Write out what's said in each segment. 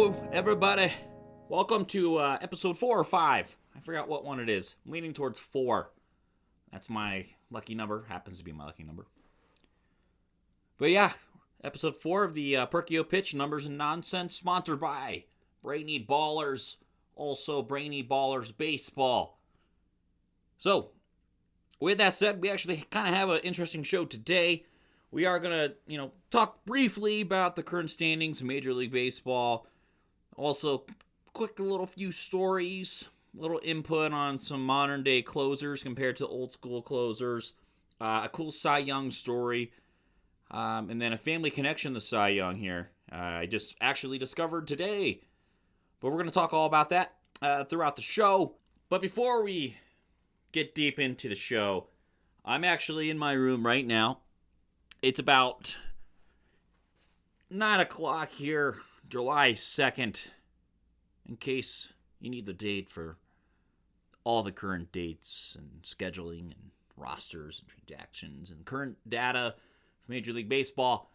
Hello, everybody. Welcome to episode 4 or 5. I forgot what one it is. I'm leaning towards 4. That's my lucky number. Happens to be my lucky number. But yeah, episode 4 of the Perkio Pitch Numbers and Nonsense, sponsored by Brainy Ballers. Also, Brainy Ballers Baseball. So, with that said, we actually kind of have an interesting show today. We are going to, talk briefly about the current standings of Major League Baseball. Also, quick little few stories, little input on some modern day closers compared to old school closers. A cool Cy Young story. And then a family connection to Cy Young here. I just actually discovered today. But we're going to talk all about that throughout the show. But before we get deep into the show, I'm actually in my room right now. It's about 9 o'clock here, July 2nd, in case you need the date for all the current dates and scheduling and rosters and transactions and current data for Major League Baseball.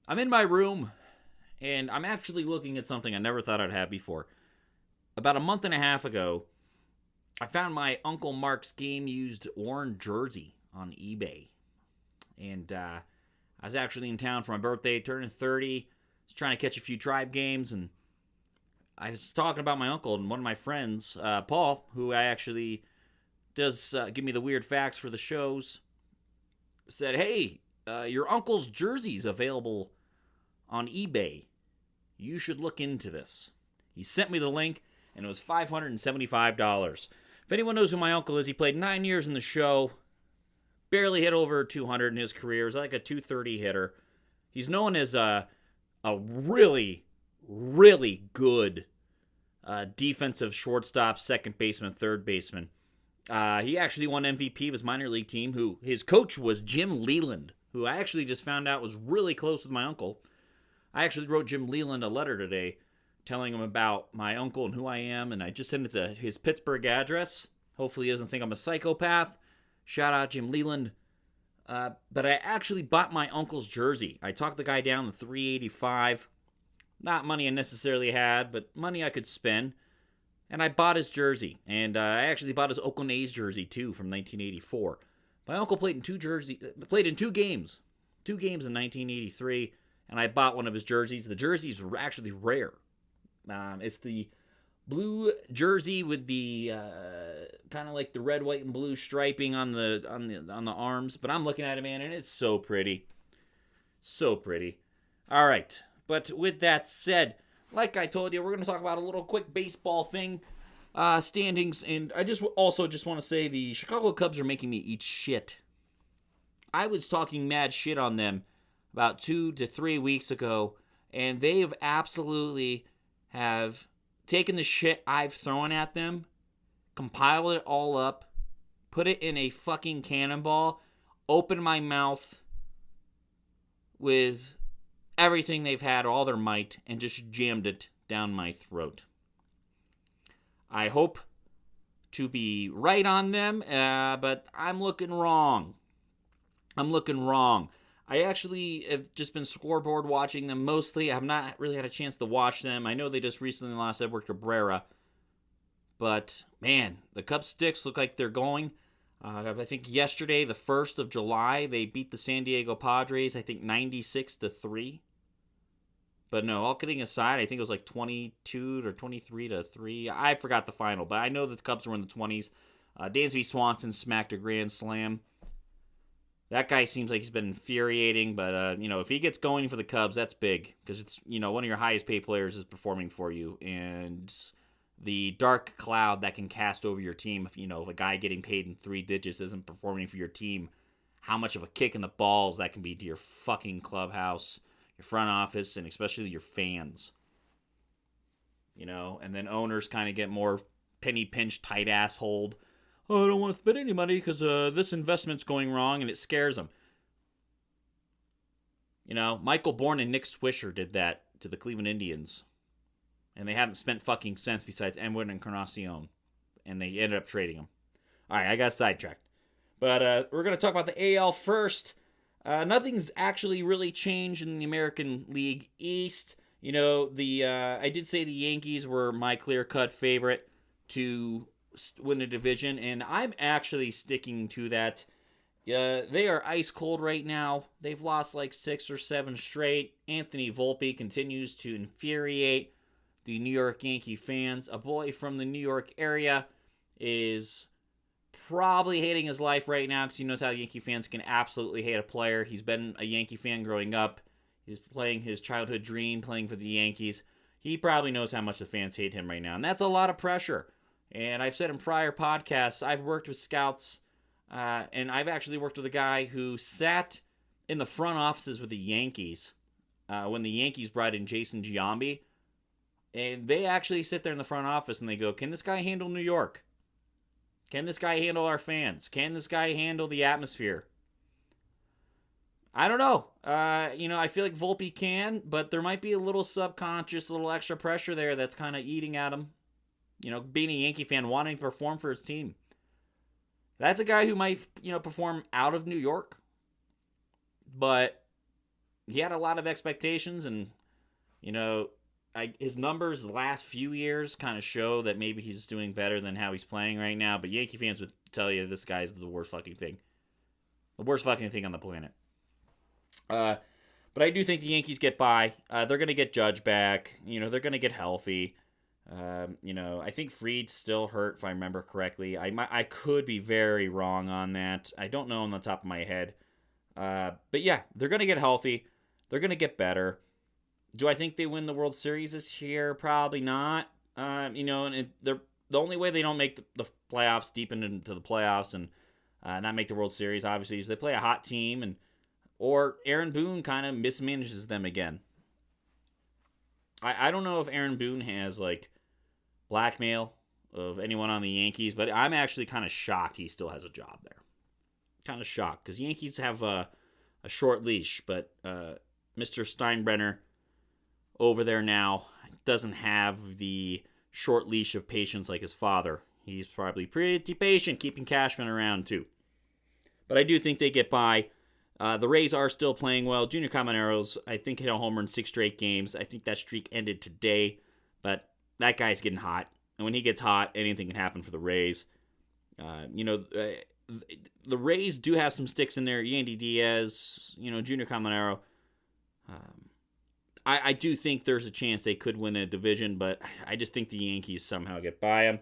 I'm in my room, and I'm actually looking at something I never thought I'd have before. About a month and a half ago, I found my Uncle Mark's game-used worn jersey on eBay. And I was actually in town for my birthday, turning 30. I was trying to catch a few Tribe games, and I was talking about my uncle and one of my friends, Paul, who I actually does give me the weird facts for the shows, said, hey, your uncle's jersey's available on eBay. You should look into this. He sent me the link, and it was $575. If anyone knows who my uncle is, he played 9 years in the show. Barely hit over 200 in his career. He's like a 230 hitter. He's known as a really, really good defensive shortstop, second baseman, third baseman. He actually won MVP of his minor league team, who his coach was Jim Leland, who I actually just found out was really close with my uncle. I actually wrote Jim Leland a letter today telling him about my uncle and who I am, and I just sent it to his Pittsburgh address. Hopefully he doesn't think I'm a psychopath. Shout out Jim Leland. But I actually bought my uncle's jersey. I talked the guy down to $385. Not money I necessarily had, but money I could spend. And I bought his jersey. And I actually bought his Oakland A's jersey, too, from 1984. My uncle played in two games. 2 games in 1983. And I bought one of his jerseys. The jerseys were actually rare. It's the blue jersey with the kind of like the red, white, and blue striping on the arms. But I'm looking at it, man, and it's so pretty. So pretty. All right. But with that said, like I told you, we're going to talk about a little quick baseball thing, standings. And I just want to say the Chicago Cubs are making me eat shit. I was talking mad shit on them about 2 to 3 weeks ago, and they have absolutely have taken the shit I've thrown at them, compiled it all up, put it in a fucking cannonball, opened my mouth with everything they've had, all their might, and just jammed it down my throat. I hope to be right on them, but I'm looking wrong. I actually have just been scoreboard watching them mostly. I have not really had a chance to watch them. I know they just recently lost Edward Cabrera. But, man, the Cubs sticks look like they're going. I think yesterday, the 1st of July, they beat the San Diego Padres, I think 96-3. But no, all kidding aside, I think it was like 22 or 23-3. I forgot the final, but I know that the Cubs were in the 20s. Dansby Swanson smacked a grand slam. That guy seems like he's been infuriating, but, if he gets going for the Cubs, that's big. Because it's, one of your highest paid players is performing for you. And the dark cloud that can cast over your team, if a guy getting paid in 3 digits isn't performing for your team, how much of a kick in the balls that can be to your fucking clubhouse, your front office, and especially your fans. And then owners kind of get more penny-pinched, tight-assholed. Oh, I don't want to spend any money because this investment's going wrong, and it scares them. Michael Bourne and Nick Swisher did that to the Cleveland Indians, and they haven't spent fucking cents besides Enwood and Encarnacion, and they ended up trading them. All right, I got sidetracked. But we're going to talk about the AL first. Nothing's actually really changed in the American League East. I did say the Yankees were my clear-cut favorite to win the division, and I'm actually sticking to that. They are ice cold right now. They've lost like 6 or 7 straight. Anthony Volpe continues to infuriate the New York Yankee fans. A boy from the New York area is probably hating his life right now because he knows how Yankee fans can absolutely hate a player. He's been a Yankee fan growing up. He's playing his childhood dream, playing for the Yankees. He probably knows how much the fans hate him right now, and that's a lot of pressure. And I've said in prior podcasts, I've worked with scouts, and I've actually worked with a guy who sat in the front offices with the Yankees when the Yankees brought in Jason Giambi. And they actually sit there in the front office and they go, can this guy handle New York? Can this guy handle our fans? Can this guy handle the atmosphere? I don't know. I feel like Volpe can, but there might be a little subconscious, a little extra pressure there that's kind of eating at him. Being a Yankee fan, wanting to perform for his team. That's a guy who might, perform out of New York. But he had a lot of expectations, and, his numbers the last few years kind of show that maybe he's doing better than how he's playing right now. But Yankee fans would tell you this guy's the worst fucking thing. The worst fucking thing on the planet. But I do think the Yankees get by. They're going to get Judge back. They're going to get healthy. I think Fried's still hurt, if I remember correctly. I could be very wrong on that. I don't know on the top of my head. But yeah, they're going to get healthy. They're going to get better. Do I think they win the World Series this year? Probably not. And they're the only way they don't make the playoffs, deep into the playoffs, and not make the World Series, obviously, is they play a hot team, or Aaron Boone kind of mismanages them again. I don't know if Aaron Boone has, blackmail of anyone on the Yankees, but I'm actually kind of shocked he still has a job there. Kind of shocked, because Yankees have a short leash, but Mr. Steinbrenner over there now doesn't have the short leash of patience like his father. He's probably pretty patient keeping Cashman around too. But I do think they get by. The Rays are still playing well. Junior Camaneros, I think, hit a homer in 6 straight games. I think that streak ended today, but that guy's getting hot. And when he gets hot, anything can happen for the Rays. The Rays do have some sticks in there. Yandy Diaz, Junior Caminero. I do think there's a chance they could win a division, but I just think the Yankees somehow get by them.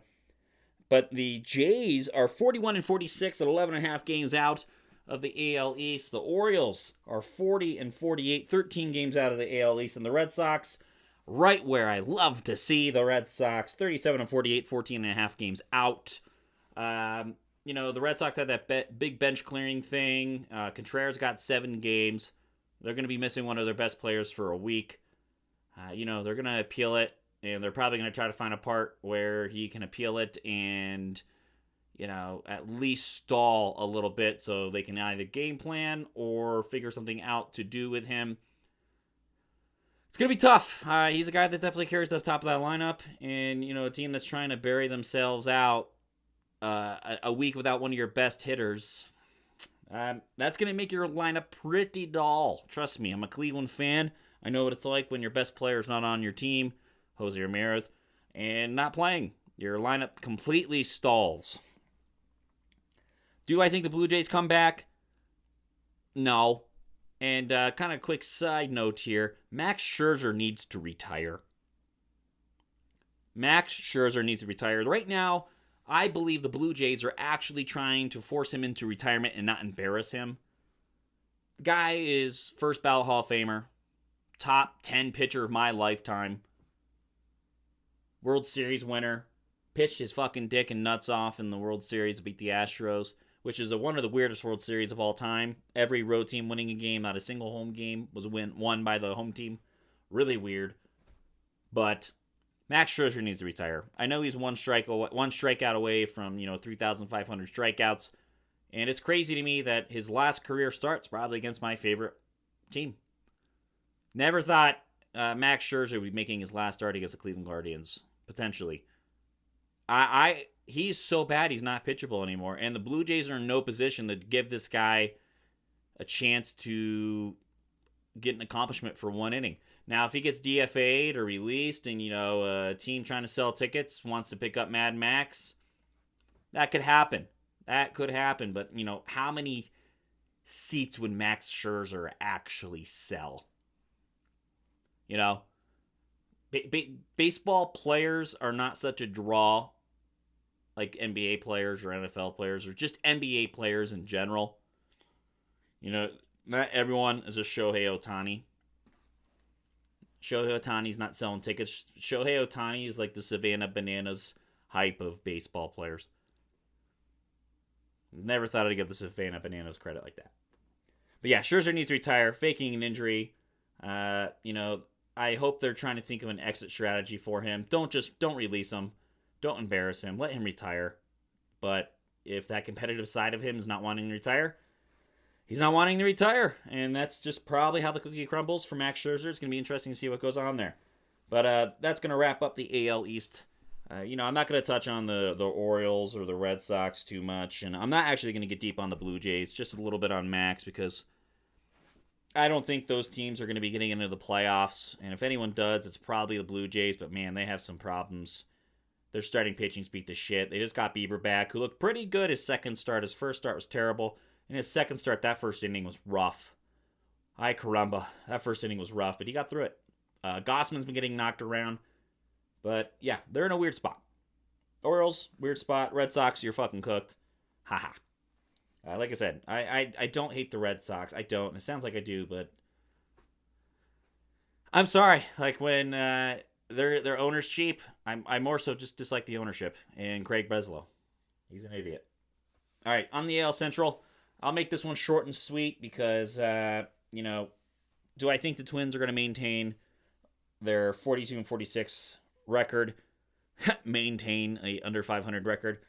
But the Jays are 41-46 at 11.5 games out of the AL East. The Orioles are 40-48, 13 games out of the AL East. And the Red Sox, right where I love to see the Red Sox, 37-48, 14.5 games out. The Red Sox had that big bench clearing thing. Contreras got 7 games. They're going to be missing one of their best players for a week. They're going to appeal it, and they're probably going to try to find a part where he can appeal it and, at least stall a little bit so they can either game plan or figure something out to do with him. It's going to be tough. He's a guy that definitely carries the top of that lineup, and, a team that's trying to bury themselves out a week without one of your best hitters. That's going to make your lineup pretty dull. Trust me, I'm a Cleveland fan. I know what it's like when your best player is not on your team, Jose Ramirez, and not playing. Your lineup completely stalls. Do I think the Blue Jays come back? No. And kind of quick side note here, Max Scherzer needs to retire. Max Scherzer needs to retire. Right now, I believe the Blue Jays are actually trying to force him into retirement and not embarrass him. The guy is first ballot Hall of Famer, top 10 pitcher of my lifetime, World Series winner, pitched his fucking dick and nuts off in the World Series to beat the Astros, which is one of the weirdest World Series of all time. Every road team winning a game, not a single home game was won by the home team. Really weird. But Max Scherzer needs to retire. I know he's one strikeout away from 3,500 strikeouts, and it's crazy to me that his last career start's probably against my favorite team. Never thought Max Scherzer would be making his last start against the Cleveland Guardians, potentially. He's so bad he's not pitchable anymore, and the Blue Jays are in no position to give this guy a chance to get an accomplishment for one inning. Now, if he gets DFA'd or released and, a team trying to sell tickets wants to pick up Mad Max, that could happen. That could happen. But, how many seats would Max Scherzer actually sell? Baseball players are not such a draw like NBA players or NFL players or just NBA players in general. Not everyone is a Shohei Ohtani. Shohei Ohtani's not selling tickets. Shohei Ohtani is like the Savannah Bananas hype of baseball players. Never thought I'd give the Savannah Bananas credit like that. But yeah, Scherzer needs to retire, faking an injury. I hope they're trying to think of an exit strategy for him. Don't release him. Don't embarrass him. Let him retire. But if that competitive side of him is not wanting to retire, he's not wanting to retire. And that's just probably how the cookie crumbles for Max Scherzer. It's going to be interesting to see what goes on there. But that's going to wrap up the AL East. I'm not going to touch on the Orioles or the Red Sox too much. And I'm not actually going to get deep on the Blue Jays. Just a little bit on Max because I don't think those teams are going to be getting into the playoffs. And if anyone does, it's probably the Blue Jays. But, man, they have some problems. Their starting pitching's beat the shit. They just got Bieber back, who looked pretty good his second start. His first start was terrible. In his second start, that first inning was rough. Ay caramba. That first inning was rough, but he got through it. Gossman's been getting knocked around. But, yeah, they're in a weird spot. Orioles, weird spot. Red Sox, you're fucking cooked. Haha. Like I said, I don't hate the Red Sox. I don't. It sounds like I do, but I'm sorry. Like when their owner's cheap, I more so just dislike the ownership and Craig Breslow. He's an idiot. All right, on the AL Central, I'll make this one short and sweet because do I think the Twins are going to maintain their 42-46 record? Maintain a under 500 record?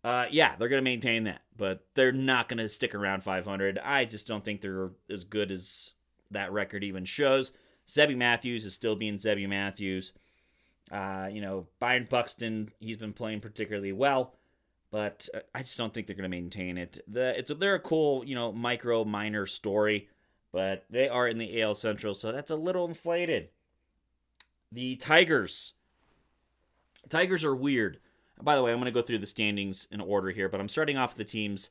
Yeah, they're going to maintain that, but they're not going to stick around 500. I just don't think they're as good as that record even shows. Zebby Matthews is still being Zebby Matthews. Byron Buxton, he's been playing particularly well, but I just don't think they're going to maintain it. They're a cool, minor story, but they are in the AL Central, so that's a little inflated. The Tigers. Tigers are weird. By the way, I'm going to go through the standings in order here, but I'm starting off with the teams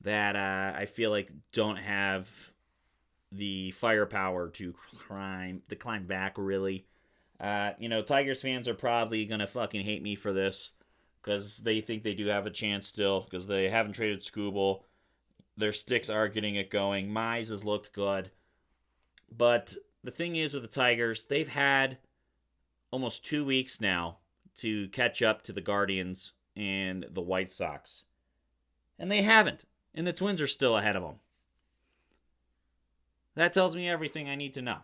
that I feel like don't have the firepower to climb back, really. Tigers fans are probably going to fucking hate me for this because they think they do have a chance still because they haven't traded Skubal. Their sticks are getting it going. Mize has looked good. But the thing is with the Tigers, they've had almost 2 weeks now to catch up to the Guardians and the White Sox. And they haven't. And the Twins are still ahead of them. That tells me everything I need to know.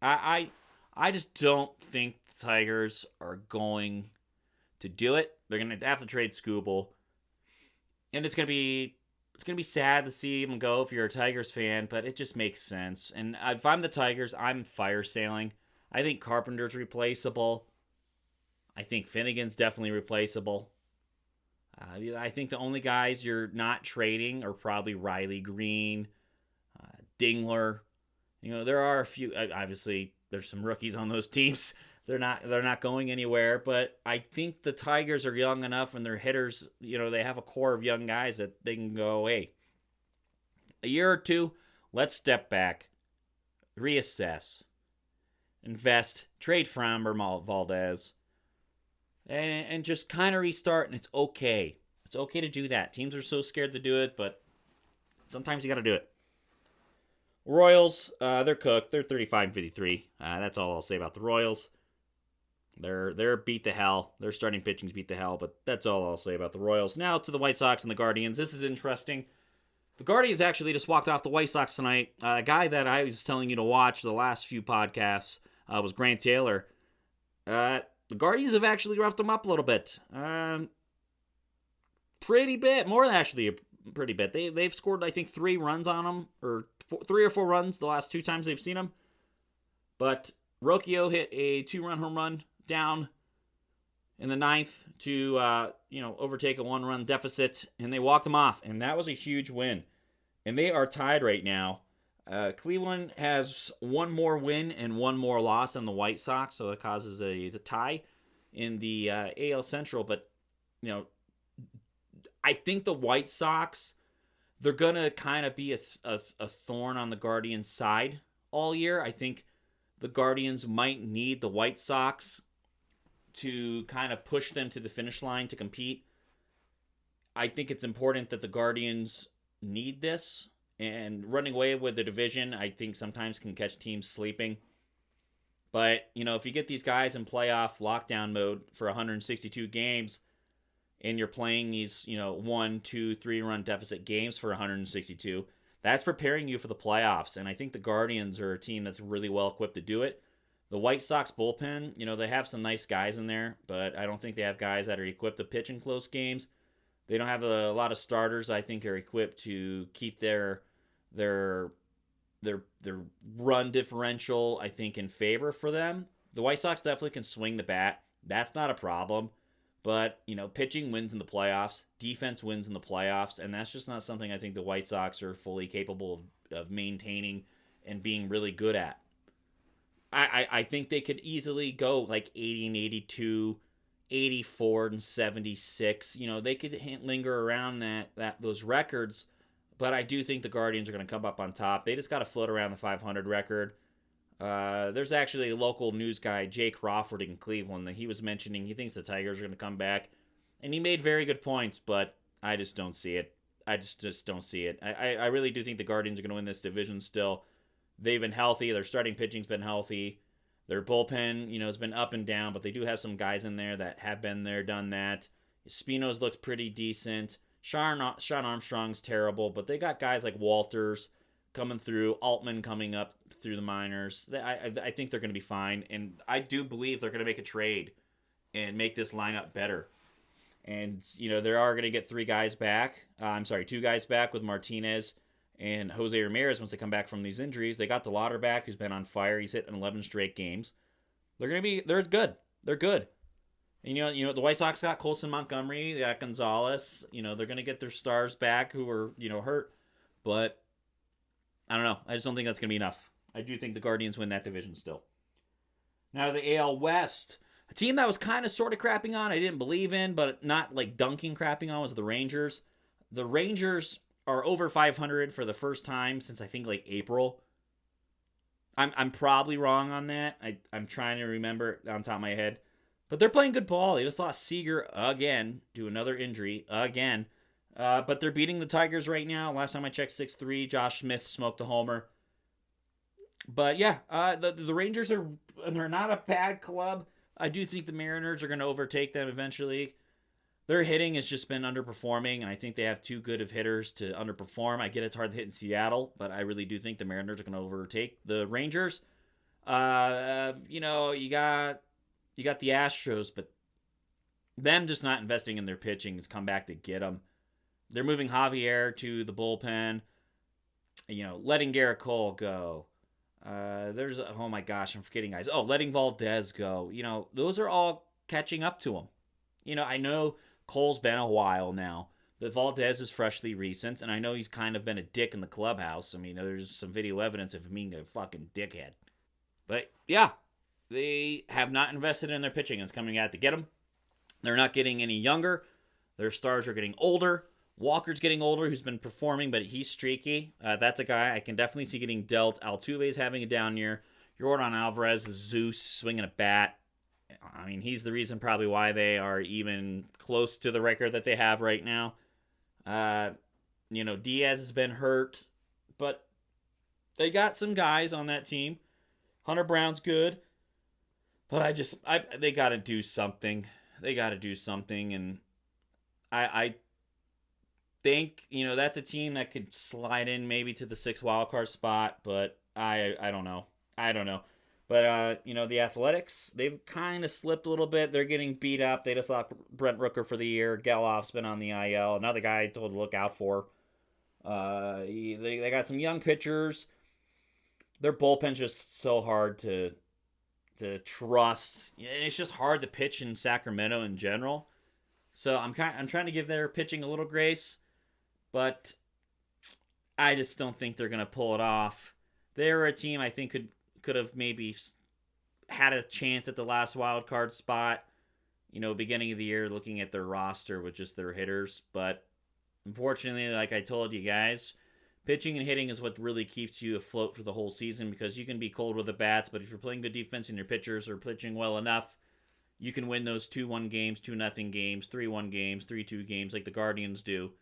I just don't think the Tigers are going to do it. They're going to have to trade Skubal. And it's going to be sad to see him go if you're a Tigers fan, but it just makes sense. And if I'm the Tigers, I'm fire sailing. I think Carpenter's replaceable. I think Finnegan's definitely replaceable. I think the only guys you're not trading are probably Riley Green, Dingler. There are a few. Obviously, there's some rookies on those teams. They're not going anywhere. But I think the Tigers are young enough, and their hitters, they have a core of young guys that they can go, hey, a year or two, let's step back, reassess, invest, trade Framber Valdez. And just kind of restart, and it's okay. It's okay to do that. Teams are so scared to do it, but sometimes you got to do it. Royals, they're cooked. They're 35-53. That's all I'll say about the Royals. They're beat the hell. Their starting pitching's beat the hell, but that's all I'll say about the Royals. Now to the White Sox and the Guardians. This is interesting. The Guardians actually just walked off the White Sox tonight. A guy that I was telling you to watch the last few podcasts was Grant Taylor. The Guardians have actually roughed them up a little bit. Pretty bit. More than actually a pretty bit. They've scored, I think, 3 runs on them, or 3 or 4 runs the last 2 times they've seen them. But Perkio hit a 2-run home run down in the 9th to, overtake a 1-run deficit, and they walked them off, and that was a huge win. And they are tied right now Cleveland has one more win and one more loss than the White Sox, so it causes a tie in the AL Central. But you know, I think the White Sox, they're gonna kind of be a thorn on the Guardians' side all year. I think the Guardians might need the White Sox to kind of push them to the finish line to compete. I think it's important that the Guardians need this. And running away with the division, I think sometimes can catch teams sleeping. But, if you get these guys in playoff lockdown mode for 162 games and you're playing these, 1, 2, 3 run deficit games for 162, that's preparing you for the playoffs. And I think the Guardians are a team that's really well equipped to do it. The White Sox bullpen, they have some nice guys in there, but I don't think they have guys that are equipped to pitch in close games. They don't have a lot of starters I think are equipped to keep their run differential, I think, in favor for them. The White Sox definitely can swing the bat. That's not a problem. But, pitching wins in the playoffs. Defense wins in the playoffs. And that's just not something I think the White Sox are fully capable of maintaining and being really good at. I think they could easily go like 80 and 82, 84 and 76. They could linger around those records. But I do think the Guardians are going to come up on top. They just got to float around the 500 record. There's actually a local news guy, Jay Crawford in Cleveland, that he was mentioning he thinks the Tigers are going to come back. And he made very good points, but I just don't see it. I just don't see it. I really do think the Guardians are going to win this division still. They've been healthy. Their starting pitching's been healthy. Their bullpen, has been up and down, but they do have some guys in there that have been there, done that. Espino's looks pretty decent. Sean Armstrong's terrible, but they got guys like Walters coming through, Altman coming up through the minors. I think they're going to be fine, and I do believe they're going to make a trade and make this lineup better. And, they are going to get 2 guys back with Martinez and Jose Ramirez once they come back from these injuries. They got DeLauder back, who's been on fire. He's hit in 11 straight games. They're good. They're good. And, the White Sox got Colson Montgomery, they got Gonzalez. They're going to get their stars back who were, hurt. But I don't know. I just don't think that's going to be enough. I do think the Guardians win that division still. Now to the AL West. A team that was kind of sort of crapping on, I didn't believe in, but not like dunking crapping on, was the Rangers. The Rangers are over 500 for the first time since I think like April. I'm probably wrong on that. I'm trying to remember on top of my head. But they're playing good ball. They just lost Seager again to another injury again. But they're beating the Tigers right now. Last time I checked, 6-3. Josh Smith smoked a homer. But yeah, the Rangers they're not a bad club. I do think the Mariners are going to overtake them eventually. Their hitting has just been underperforming, and I think they have too good of hitters to underperform. I get it's hard to hit in Seattle, but I really do think the Mariners are going to overtake the Rangers. You got the Astros, but them just not investing in their pitching has come back to get them. They're moving Javier to the bullpen. Letting Garrett Cole go. Oh my gosh, I'm forgetting guys. Letting Valdez go. Those are all catching up to him. I know Cole's been a while now, but Valdez is freshly recent, and I know he's kind of been a dick in the clubhouse. I mean, there's some video evidence of him being a fucking dickhead. But yeah, they have not invested in their pitching, and it's coming out to get them. They're not getting any younger. Their stars are getting older. Walker's getting older, who's been performing, but he's streaky. That's a guy I can definitely see getting dealt. Altuve's having a down year. Jordan Alvarez is Zeus swinging a bat. I mean, he's the reason probably why they are even close to the record that they have right now. Diaz has been hurt, but they got some guys on that team. Hunter Brown's good, but they got to do something. They got to do something, and I think, that's a team that could slide in maybe to the 6th wildcard spot, but I don't know. But, the Athletics, they've kind of slipped a little bit. They're getting beat up. They just lost Brent Rooker for the year. Gelof's been on the IL. Another guy I told to look out for. They got some young pitchers. Their bullpen's just so hard to trust. It's just hard to pitch in Sacramento in general. So I'm trying to give their pitching a little grace. But I just don't think they're going to pull it off. They're a team I think could have maybe had a chance at the last wild card spot, beginning of the year, looking at their roster with just their hitters. But unfortunately, like I told you guys, pitching and hitting is what really keeps you afloat for the whole season, because you can be cold with the bats, but if you're playing good defense and your pitchers are pitching well enough, you can win those 2-1 games, 2-0 games, 3-1 games, 3-2 games like the Guardians do.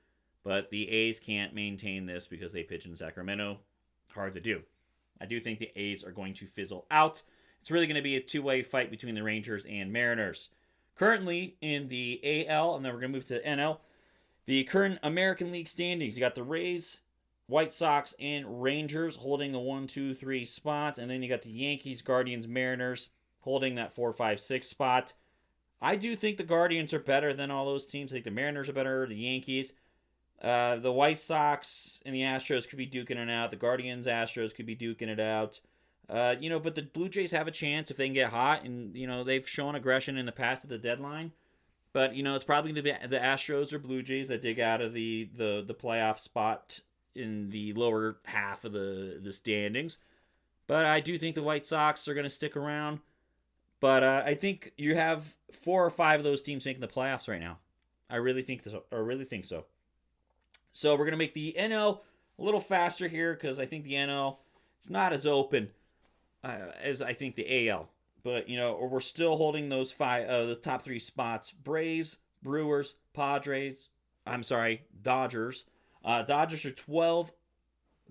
But the A's can't maintain this because they pitch in Sacramento. Hard to do. I do think the A's are going to fizzle out. It's really going to be a two-way fight between the Rangers and Mariners. Currently in the AL, and then we're going to move to the NL, the current American League standings, you got the Rays, White Sox, and Rangers holding the 1, 2, 3 spot. And then you got the Yankees, Guardians, Mariners holding that 4, 5, 6 spot. I do think the Guardians are better than all those teams. I think the Mariners are better, the Yankees. The White Sox and the Astros could be duking it out. The Guardians, Astros could be duking it out. But the Blue Jays have a chance if they can get hot. And, they've shown aggression in the past at the deadline. But, it's probably going to be the Astros or Blue Jays that dig out of the playoff spot in the lower half of the standings. But I do think the White Sox are going to stick around. But I think you have 4 or 5 of those teams making the playoffs right now. I really think so. So we're going to make the NL a little faster here because I think the NL, it's not as open as I think the AL. But, we're still holding those the top 3 spots. Braves, Brewers, Dodgers. Dodgers are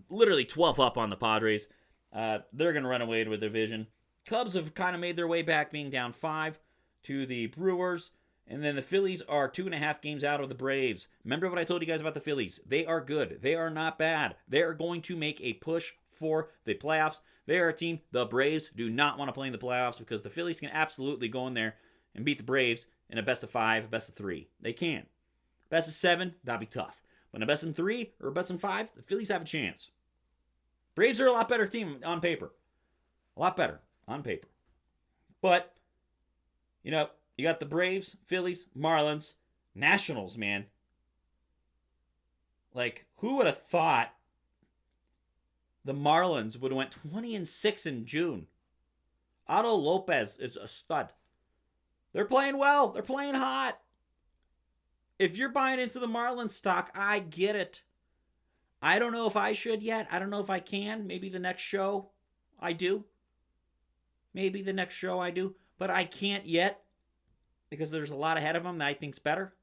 literally 12 up on the Padres. They're going to run away with the division. Cubs have kind of made their way back, being down 5 to the Brewers. And then the Phillies are 2.5 games out of the Braves. Remember what I told you guys about the Phillies? They are good. They are not bad. They are going to make a push for the playoffs. They are a team the Braves do not want to play in the playoffs, because the Phillies can absolutely go in there and beat the Braves in a best of 5, best of 3. They can. Best of 7, that'd be tough. But in a best of 3 or a best of 5, the Phillies have a chance. Braves are a lot better team on paper. A lot better on paper. But, you got the Braves, Phillies, Marlins, Nationals, man. Like, who would have thought the Marlins would have went 20-6 in June? Otto Lopez is a stud. They're playing well. They're playing hot. If you're buying into the Marlins stock, I get it. I don't know if I should yet. I don't know if I can. Maybe the next show I do. But I can't yet, because there's a lot ahead of them that I think's better.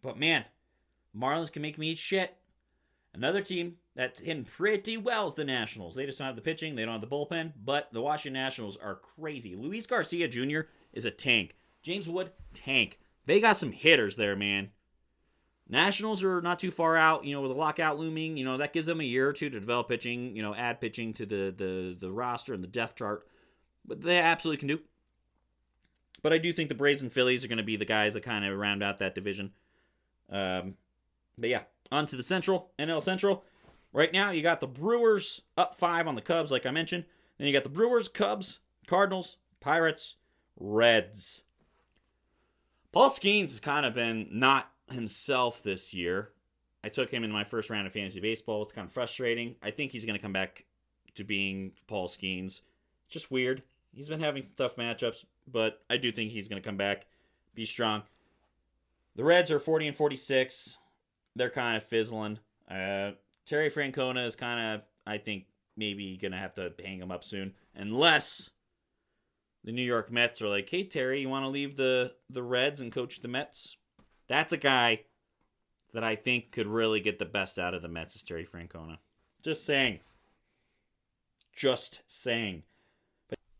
But man, Marlins can make me eat shit. Another team that's hitting pretty well is the Nationals. They just don't have the pitching. They don't have the bullpen. But the Washington Nationals are crazy. Luis Garcia Jr. is a tank. James Wood, tank. They got some hitters there, man. Nationals are not too far out, with a lockout looming. That gives them a year or two to develop pitching, add pitching to the roster and the depth chart. But they absolutely can do. But I do think the Braves and Phillies are going to be the guys that kind of round out that division. But yeah, on to the Central, NL Central. Right now, you got the Brewers up 5 on the Cubs, like I mentioned. Then you got the Brewers, Cubs, Cardinals, Pirates, Reds. Paul Skeens has kind of been not himself this year. I took him in my first round of fantasy baseball. It's kind of frustrating. I think he's going to come back to being Paul Skeens. Just weird. He's been having some tough matchups, but I do think he's going to come back, be strong. The Reds are 40-46. They're kind of fizzling. Terry Francona is kind of, I think, maybe going to have to hang him up soon, unless the New York Mets are like, hey, Terry, you want to leave the Reds and coach the Mets? That's a guy that I think could really get the best out of the Mets, is Terry Francona. Just saying.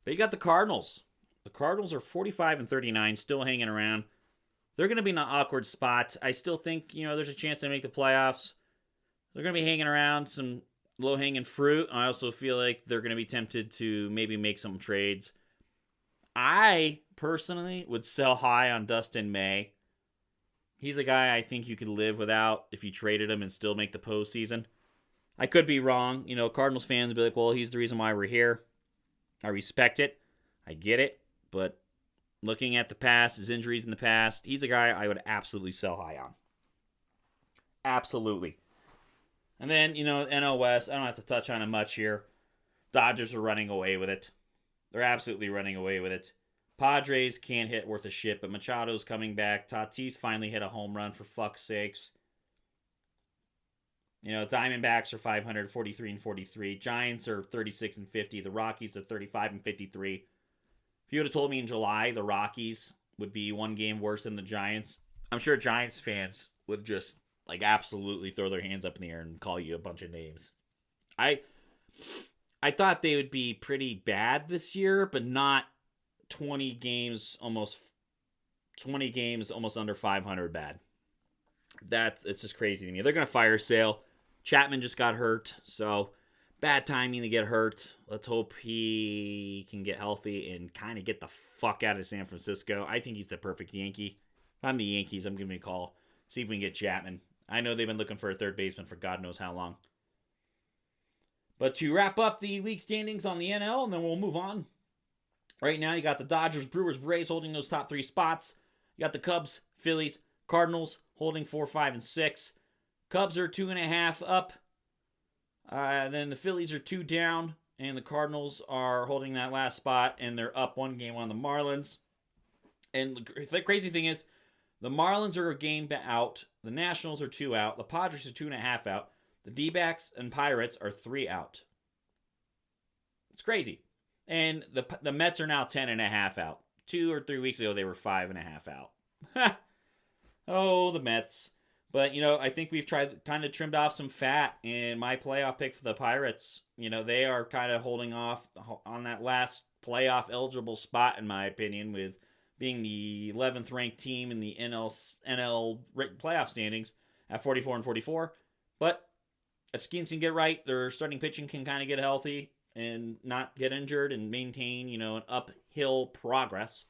But you got the Cardinals. The Cardinals are 45-39, still hanging around. They're going to be in an awkward spot. I still think, there's a chance they make the playoffs. They're going to be hanging around some low-hanging fruit. I also feel like they're going to be tempted to maybe make some trades. I, personally, would sell high on Dustin May. He's a guy I think you could live without if you traded him and still make the postseason. I could be wrong. Cardinals fans would be like, well, he's the reason why we're here. I respect it. I get it. But looking at the past, his injuries in the past, he's a guy I would absolutely sell high on. Absolutely. And then, NL West, I don't have to touch on it much here. Dodgers are running away with it. They're absolutely running away with it. Padres can't hit worth a shit, but Machado's coming back. Tatis finally hit a home run, for fuck's sakes. Diamondbacks are 543 and 43. Giants are 36 and 50. The Rockies are 35 and 53. If you would have told me in July the Rockies would be one game worse than the Giants, I'm sure Giants fans would just absolutely throw their hands up in the air and call you a bunch of names. I thought they would be pretty bad this year, but not 20 games almost under 500 bad. It's just crazy to me. They're going to fire Sale. Chapman just got hurt, so bad timing to get hurt. Let's hope he can get healthy and kind of get the fuck out of San Francisco. I think he's the perfect Yankee. If I'm the Yankees, I'm giving him a call. See if we can get Chapman. I know they've been looking for a third baseman for God knows how long. But to wrap up the league standings on the NL, and then we'll move on. Right now, you got the Dodgers, Brewers, Braves holding those top three spots. You got the Cubs, Phillies, Cardinals holding 4, 5, and 6. Cubs are 2.5 up. Then the Phillies are 2 down. And the Cardinals are holding that last spot. And they're up 1 game on the Marlins. And the crazy thing is, the Marlins are a game out. The Nationals are 2 out. The Padres are 2.5 out. The D-backs and Pirates are 3 out. It's crazy. And the Mets are now 10.5 out. 2 or 3 weeks ago, they were 5.5 out. Oh, the Mets. But, I think we've kind of trimmed off some fat in my playoff pick for the Pirates. They are kind of holding off on that last playoff eligible spot, in my opinion, with being the 11th ranked team in the NL playoff standings at 44 and 44. But if Skins can get right, their starting pitching can kind of get healthy and not get injured and maintain, an uphill progress.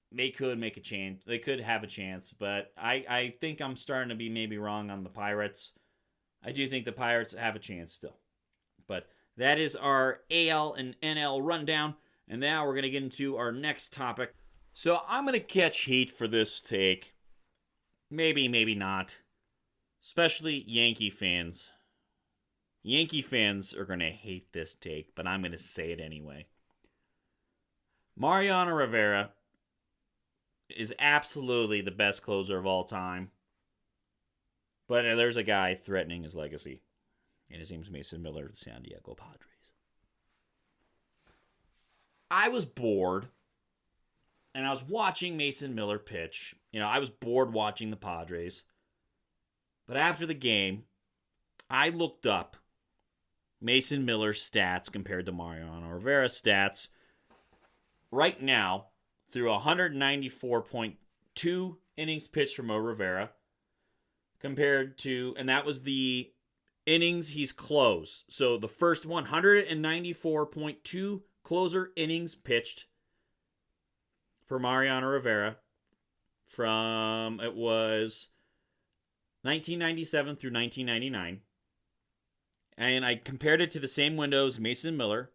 They could make a chance. They could have a chance, but I think I'm starting to be maybe wrong on the Pirates. I do think the Pirates have a chance still. But that is our AL and NL rundown, and now we're going to get into our next topic. So I'm going to catch heat for this take. Maybe, maybe not. Especially Yankee fans. Yankee fans are going to hate this take, but I'm going to say it anyway. Mariano Rivera is absolutely the best closer of all time. But there's a guy threatening his legacy. And his name's Mason Miller of the San Diego Padres. I was bored. And I was watching Mason Miller pitch. I was bored watching the Padres. But after the game, I looked up Mason Miller's stats compared to Mariano Rivera's stats. Right now, through 194.2 innings pitched from Rivera, compared to, and that was the innings he's closed. So the first 194.2 closer innings pitched for Mariano Rivera from, it was 1997 through 1999. And I compared it to the same windows Mason Miller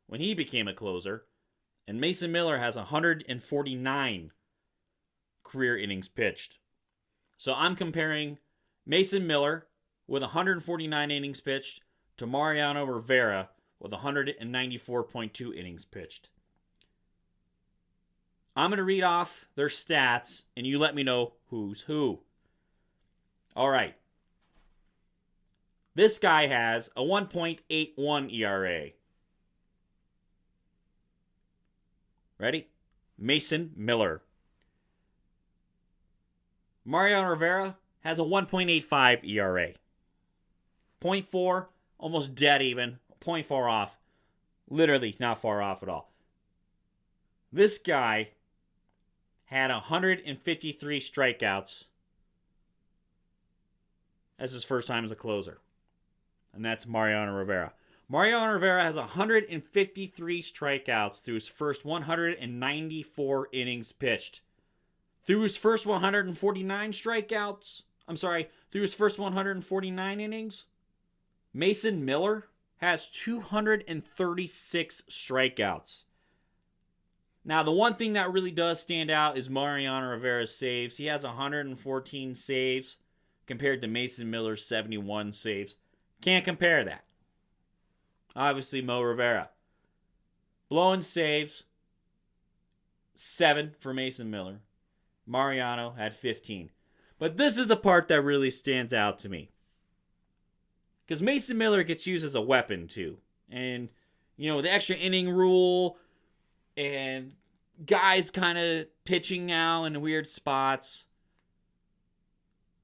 when he became a closer. And Mason Miller has 149 career innings pitched. So I'm comparing Mason Miller with 149 innings pitched to Mariano Rivera with 194.2 innings pitched. I'm going to read off their stats, and you let me know who's who. All right. This guy has a 1.81 ERA. Ready? Mason Miller. Mariano Rivera has a 1.85 ERA. 0.4, almost dead even. 0.4 off. Literally not far off at all. This guy had 153 strikeouts as his first time as a closer. And that's Mariano Rivera. Mariano Rivera has 153 strikeouts through his first 194 innings pitched. Through his first 149 innings, Mason Miller has 236 strikeouts. Now, the one thing that really does stand out is Mariano Rivera's saves. He has 114 saves compared to Mason Miller's 71 saves. Can't compare that. Obviously, Mo Rivera. Blowing saves, 7 for Mason Miller. Mariano had 15. But this is the part that really stands out to me. Because Mason Miller gets used as a weapon, too. And, the extra inning rule and guys kind of pitching now in weird spots.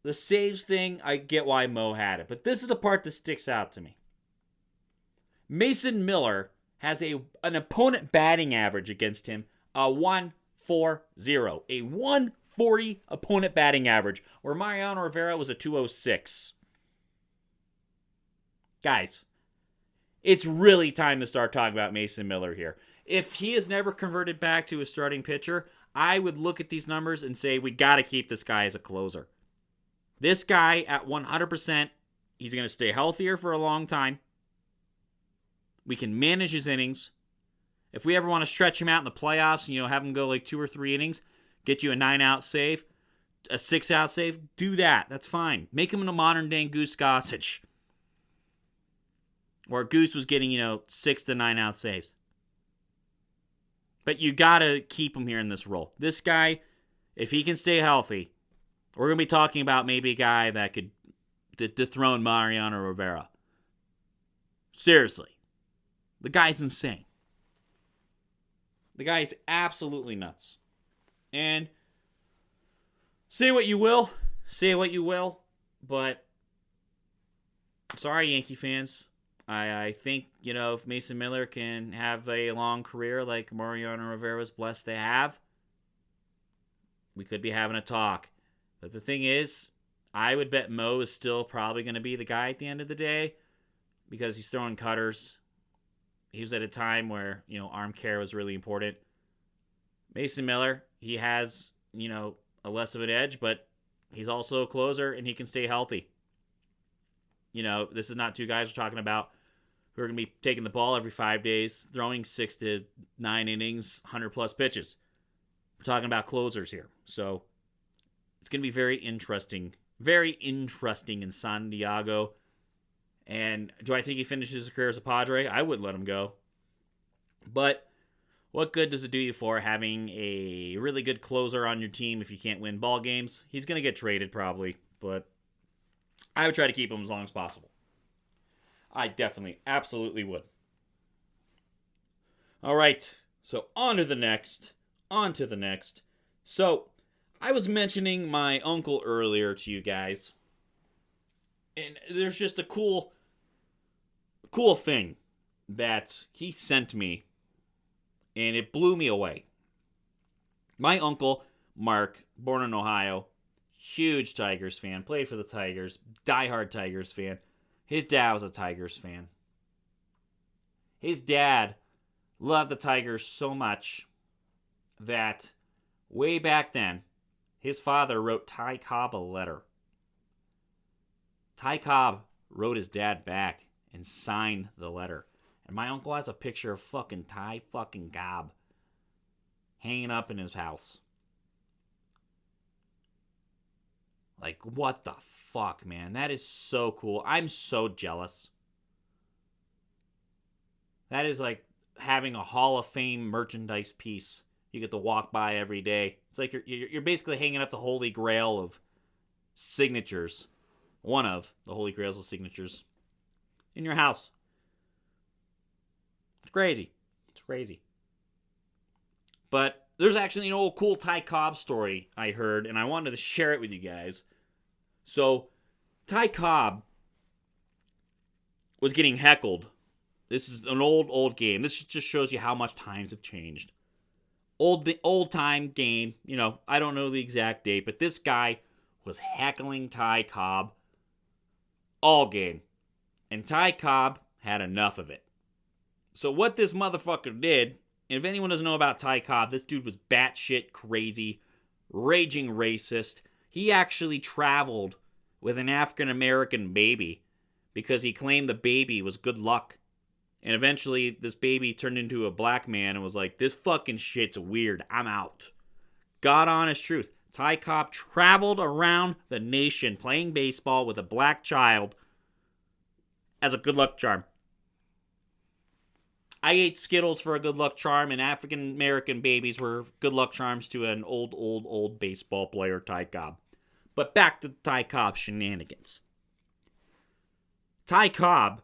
The saves thing, I get why Mo had it. But this is the part that sticks out to me. Mason Miller has an opponent batting average against him, a 140. A 140 opponent batting average, where Mariano Rivera was a 206. Guys, it's really time to start talking about Mason Miller here. If he has never converted back to a starting pitcher, I would look at these numbers and say, we got to keep this guy as a closer. This guy at 100%, he's going to stay healthier for a long time. We can manage his innings. If we ever want to stretch him out in the playoffs, have him go like 2 or 3 innings, get you a 9-out save, a 6-out save, do that. That's fine. Make him a modern day Goose Gossage. Where Goose was getting, 6 to 9-out saves. But you got to keep him here in this role. This guy, if he can stay healthy, we're going to be talking about maybe a guy that could dethrone Mariano Rivera. Seriously. The guy's insane. The guy is absolutely nuts. And say what you will, but sorry, Yankee fans. I think, if Mason Miller can have a long career like Mariano Rivera was blessed to have, we could be having a talk. But the thing is, I would bet Mo is still probably going to be the guy at the end of the day because he's throwing cutters. He was at a time where, arm care was really important. Mason Miller, he has, a less of an edge, but he's also a closer and he can stay healthy. This is not 2 guys we're talking about who are going to be taking the ball every 5 days, throwing 6 to 9 innings, 100-plus pitches. We're talking about closers here. So it's going to be very interesting in San Diego. And do I think he finishes his career as a Padre? I wouldn't let him go. But what good does it do you for having a really good closer on your team if you can't win ball games? He's going to get traded probably, but I would try to keep him as long as possible. I definitely, absolutely would. All right, so on to the next. So, I was mentioning my uncle earlier to you guys, and there's just a cool thing that he sent me, and it blew me away. My uncle, Mark, born in Ohio, huge Tigers fan, played for the Tigers, diehard Tigers fan. His dad was a Tigers fan. His dad loved the Tigers so much that way back then, his father wrote Ty Cobb a letter. Ty Cobb wrote his dad back and signed the letter. And my uncle has a picture of fucking Ty fucking Cobb hanging up in his house. Like, what the fuck, man? That is so cool. I'm so jealous. That is like having a Hall of Fame merchandise piece you get to walk by every day. It's like you're basically hanging up the holy grail of signatures. One of the holy grails of signatures in your house. It's crazy. But there's actually a cool Ty Cobb story I heard, and I wanted to share it with you guys. So, Ty Cobb was getting heckled. This is an old game. This just shows you how much times have changed. The old time game, I don't know the exact date, but this guy was heckling Ty Cobb all game. And Ty Cobb had enough of it. So what this motherfucker did, and if anyone doesn't know about Ty Cobb, this dude was batshit crazy, raging racist. He actually traveled with an African-American baby because he claimed the baby was good luck. And eventually, this baby turned into a black man and was like, this fucking shit's weird. I'm out. God honest truth. Ty Cobb traveled around the nation playing baseball with a black child as a good luck charm. I ate Skittles for a good luck charm, and African American babies were good luck charms to an old baseball player, Ty Cobb. But back to Ty Cobb shenanigans. Ty Cobb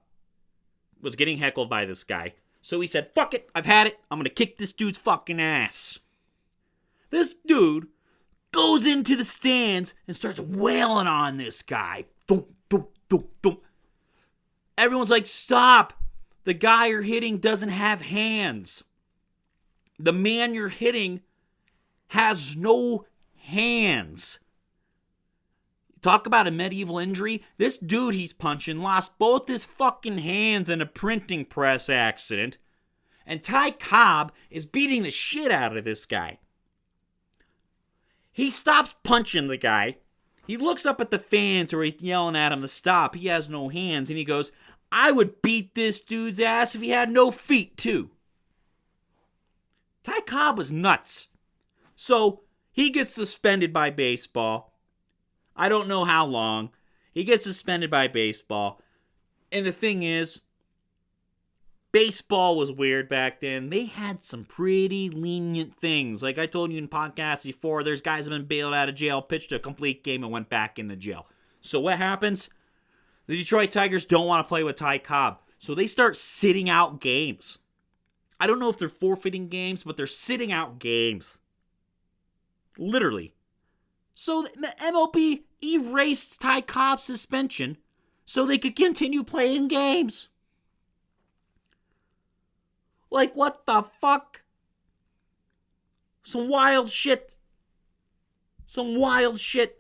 was getting heckled by this guy, so he said, fuck it, I've had it, I'm gonna kick this dude's fucking ass. This dude goes into the stands and starts wailing on this guy. Dum, dum, dum, dum. Everyone's like, stop. The guy you're hitting doesn't have hands. The man you're hitting has no hands. Talk about a medieval injury. This dude he's punching lost both his fucking hands in a printing press accident. And Ty Cobb is beating the shit out of this guy. He stops punching the guy. He looks up at the fans who are yelling at him to stop. He has no hands. And he goes, I would beat this dude's ass if he had no feet, too. Ty Cobb was nuts. So, he gets suspended by baseball. I don't know how long. He gets suspended by baseball. And the thing is, baseball was weird back then. They had some pretty lenient things. Like I told you in podcasts before, there's guys that have been bailed out of jail, pitched a complete game, and went back into jail. So what happens? The Detroit Tigers don't want to play with Ty Cobb. So they start sitting out games. I don't know if they're forfeiting games, but they're sitting out games. Literally. So the MLB erased Ty Cobb's suspension so they could continue playing games. Like, what the fuck? Some wild shit. Some wild shit.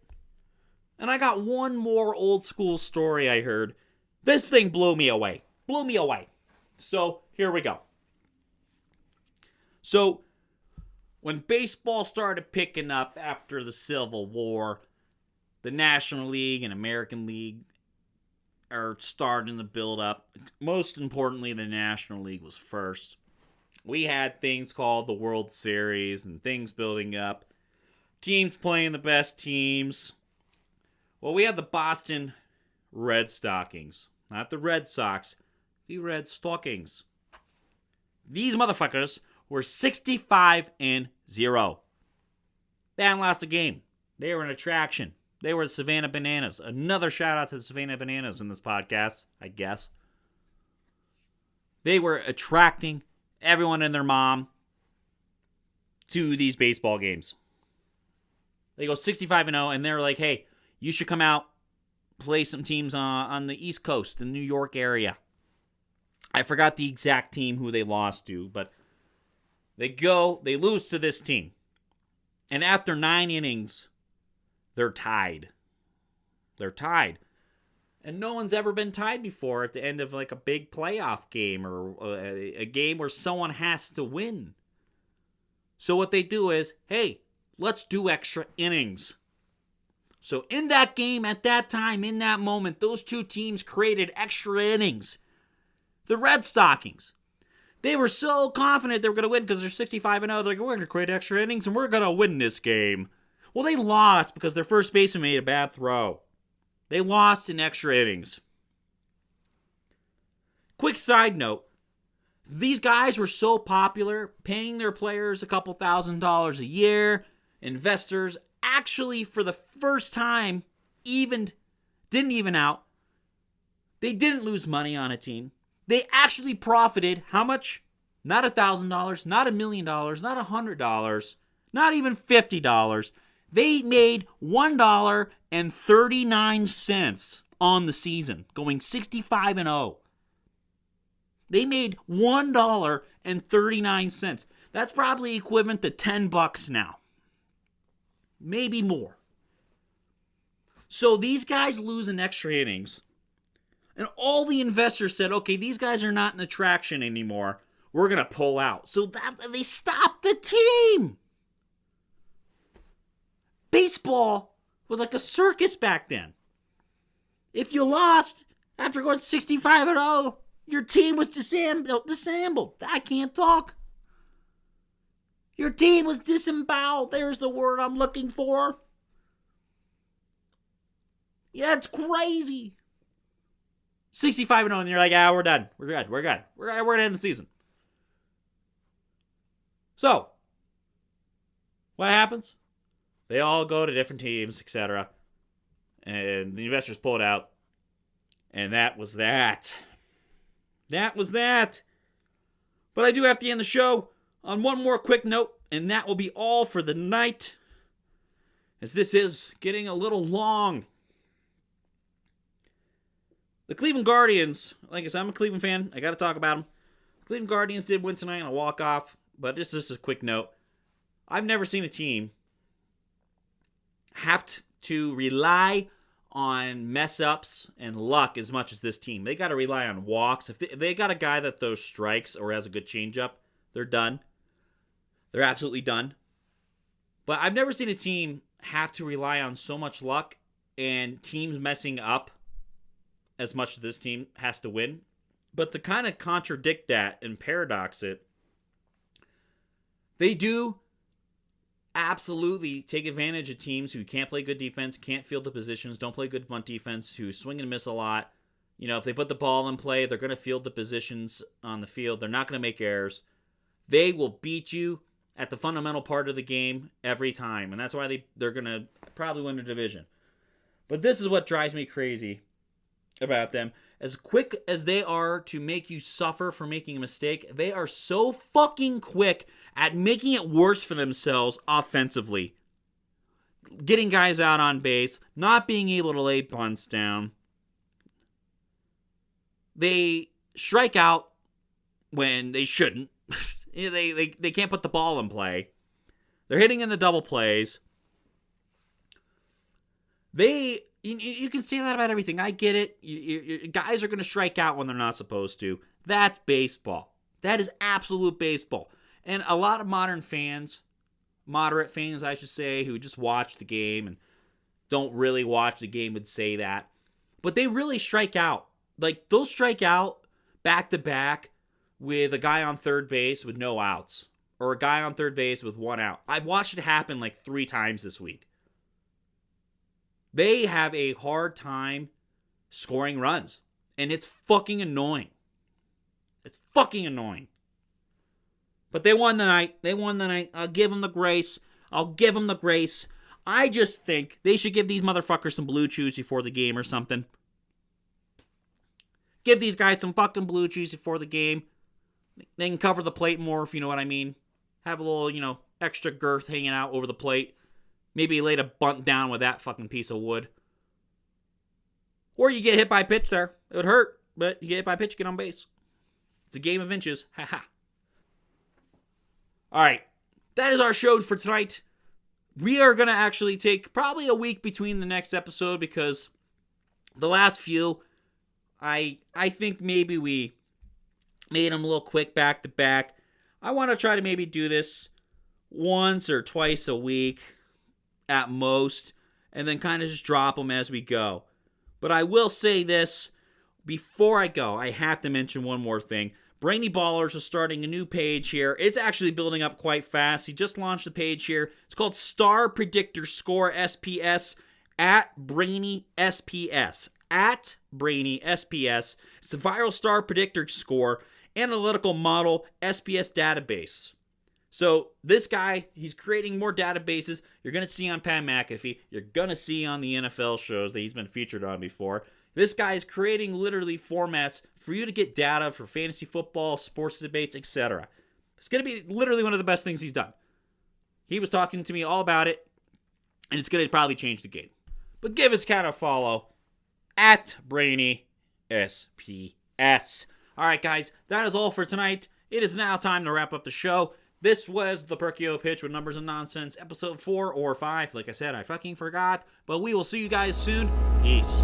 And I got one more old school story I heard. This thing blew me away. Blew me away. So, here we go. So, when baseball started picking up after the Civil War, the National League and American League are starting to build up. Most importantly, the National League was first. We had things called the World Series and things building up. Teams playing the best teams. Well, we had the Boston Red Stockings. Not the Red Sox. The Red Stockings. These motherfuckers were 65-0. They hadn't lost a game. They were an attraction. They were the Savannah Bananas. Another shout out to the Savannah Bananas in this podcast, I guess. They were attracting everyone and their mom to these baseball games. They go 65-0, and they're like, hey, you should come out, play some teams on the East Coast, the New York area. I forgot the exact team who they lost to, but they lose to this team. And after 9 innings, they're tied. They're tied. And no one's ever been tied before at the end of like a big playoff game or a game where someone has to win. So what they do is, hey, let's do extra innings. So in that game, at that time, in that moment, those two teams created extra innings. The Red Stockings, they were so confident they were going to win because they're 65-0. They're like, we're going to create extra innings and we're going to win this game. Well, they lost because their first baseman made a bad throw. They lost in extra innings. Quick side note. These guys were so popular, paying their players a couple $1,000s a year. Investors actually, for the first time, didn't even out. They didn't lose money on a team. They actually profited how much? Not $1,000, not $1 million, not $100, not even $50. They made $1.39 on the season, going 65-0. They made $1.39. That's probably equivalent to $10 now. Maybe more. So these guys lose in extra innings. And all the investors said, okay, these guys are not an attraction anymore. We're going to pull out. So they stopped the team. Baseball was like a circus back then. If you lost after going 65-0, your team was disambled. I can't talk. Your team was disemboweled. There's the word I'm looking for. Yeah, it's crazy. 65-0, and you're like, we're done. We're good. We're going to end the season. So, what happens? They all go to different teams, etc. And the investors pulled out. And that was that. That was that. But I do have to end the show on one more quick note, and that will be all for the night, as this is getting a little long. The Cleveland Guardians, like I said, I'm a Cleveland fan. I got to talk about them. Cleveland Guardians did win tonight on a walk-off, but this is just a quick note. I've never seen a team have to rely on mess-ups and luck as much as this team. They got to rely on walks. If they got a guy that throws strikes or has a good changeup, they're done. They're absolutely done. But I've never seen a team have to rely on so much luck and teams messing up as much as this team has to win. But to kind of contradict that and paradox it, they do absolutely take advantage of teams who can't play good defense, can't field the positions, don't play good bunt defense, who swing and miss a lot. You know, if they put the ball in play, they're going to field the positions on the field. They're not going to make errors. They will beat you at the fundamental part of the game every time. And that's why they're going to probably win the division. But this is what drives me crazy about them. As quick as they are to make you suffer for making a mistake, they are so fucking quick at making it worse for themselves offensively. Getting guys out on base, not being able to lay bunts down. They strike out when they shouldn't. They can't put the ball in play. They're hitting in the double plays. You can say that about everything. I get it. Guys are going to strike out when they're not supposed to. That's baseball. That is absolute baseball. And a lot of modern fans, moderate fans, I should say, who just watch the game and don't really watch the game would say that. But they really strike out. Like, they'll strike out back-to-back with a guy on third base with no outs. Or a guy on third base with one out. I've watched it happen like 3 times this week. They have a hard time scoring runs. And it's fucking annoying. It's fucking annoying. But they won the night. I'll give them the grace. I just think they should give these motherfuckers some blue chews before the game or something. Give these guys some fucking blue chews before the game. They can cover the plate more, if you know what I mean. Have a little, extra girth hanging out over the plate. Maybe lay a bunt down with that fucking piece of wood. Or you get hit by a pitch there. It would hurt, but you get hit by a pitch, get on base. It's a game of inches. Ha. All right. That is our show for tonight. We are going to actually take probably a week between the next episode because the last few, I think maybe we made them a little quick back to back. I want to try to maybe do this once or twice a week at most, and then kind of just drop them as we go. But I will say this, before I go, I have to mention one more thing. Brainy Ballers is starting a new page here. It's actually building up quite fast. He just launched the page here. It's called Star Predictor Score SPS at Brainy SPS. At Brainy SPS. It's a viral star predictor score analytical model SPS database. So this guy, he's creating more databases. You're going to see on Pat McAfee. You're going to see on the NFL shows that he's been featured on before. This guy is creating literally formats for you to get data for fantasy football, sports debates, etc. It's going to be literally one of the best things he's done. He was talking to me all about it, and it's going to probably change the game. But give this cat a follow at Brainy SPS. All right, guys, that is all for tonight. It is now time to wrap up the show. This was the Perkio Pitch with Numbers and Nonsense, episode 4 or 5. Like I said, I fucking forgot. But we will see you guys soon. Peace.